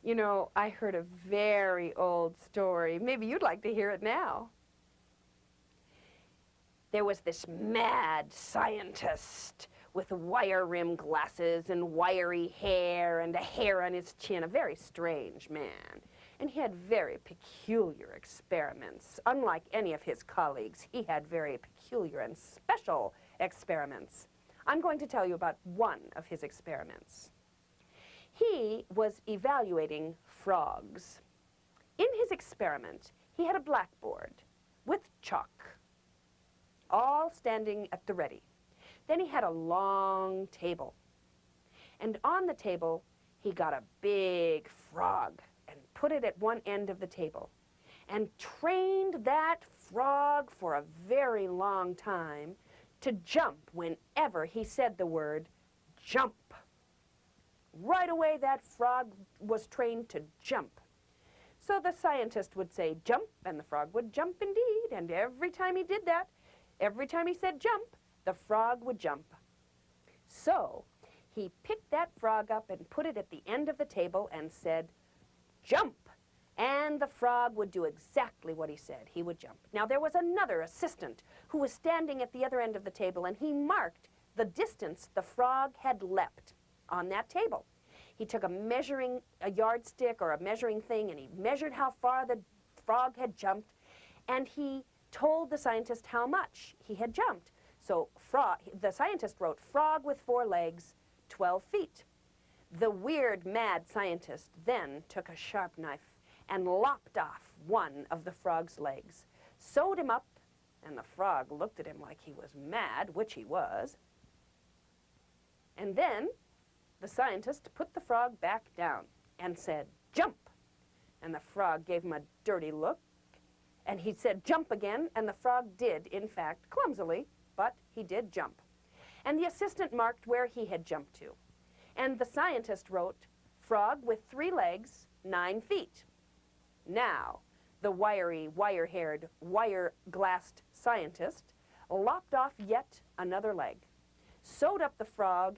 You know, I heard a very old story. Maybe you'd like to hear it now. There was this mad scientist with wire-rimmed glasses and wiry hair and a hair on his chin, a very strange man. And he had very peculiar experiments. Unlike any of his colleagues, he had very peculiar and special experiments. I'm going to tell you about one of his experiments. He was evaluating frogs. In his experiment, he had a blackboard with chalk, all standing at the ready. Then he had a long table. And on the table, he got a big frog and put it at one end of the table and trained that frog for a very long time to jump whenever he said the word jump. Right away, that frog was trained to jump. So the scientist would say jump, and the frog would jump indeed. And every time he did that, every time he said jump, the frog would jump. So he picked that frog up and put it at the end of the table and said, jump. And the frog would do exactly what he said. He would jump. Now, there was another assistant who was standing at the other end of the table, and he marked the distance the frog had leapt on that table. He took a yardstick or a measuring thing, and he measured how far the frog had jumped, and he told the scientist how much he had jumped. So the scientist wrote, frog with 4 legs, 12 feet. The weird, mad scientist then took a sharp knife and lopped off one of the frog's legs, sewed him up, and the frog looked at him like he was mad, which he was. And then the scientist put the frog back down and said, jump. And the frog gave him a dirty look, and he said, jump again, and the frog did, in fact, clumsily, but he did jump. And the assistant marked where he had jumped to. And the scientist wrote, frog with 3 legs, 9 feet. Now, the wiry, wire-haired, wire-glassed scientist lopped off yet another leg, sewed up the frog,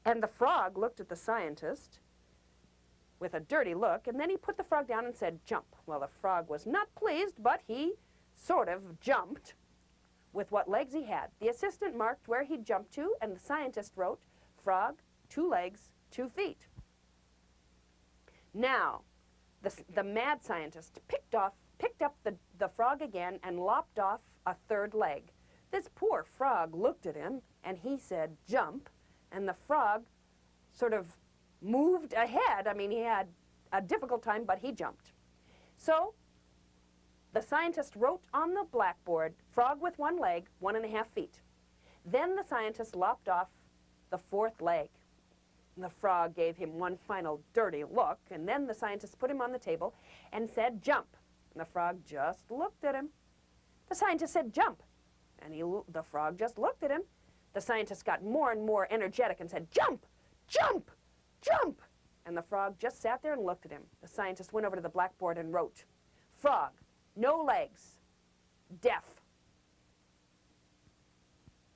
and the frog looked at the scientist with a dirty look, and then he put the frog down and said, jump. Well, the frog was not pleased, but he sort of jumped with what legs he had. The assistant marked where he jumped to, and the scientist wrote, frog, 2 legs, 2 feet. Now, the mad scientist picked up the frog again and lopped off a 3rd leg. This poor frog looked at him, and he said, jump, and the frog sort of moved ahead. I mean, he had a difficult time, but he jumped. So the scientist wrote on the blackboard, frog with 1 leg, 1.5 feet. Then the scientist lopped off the 4th leg. And the frog gave him one final dirty look, and then the scientist put him on the table and said, jump. And the frog just looked at him. The scientist said, jump. And the frog just looked at him. The scientist got more and more energetic and said, jump, jump, jump. And the frog just sat there and looked at him. The scientist went over to the blackboard and wrote, frog, no legs, deaf.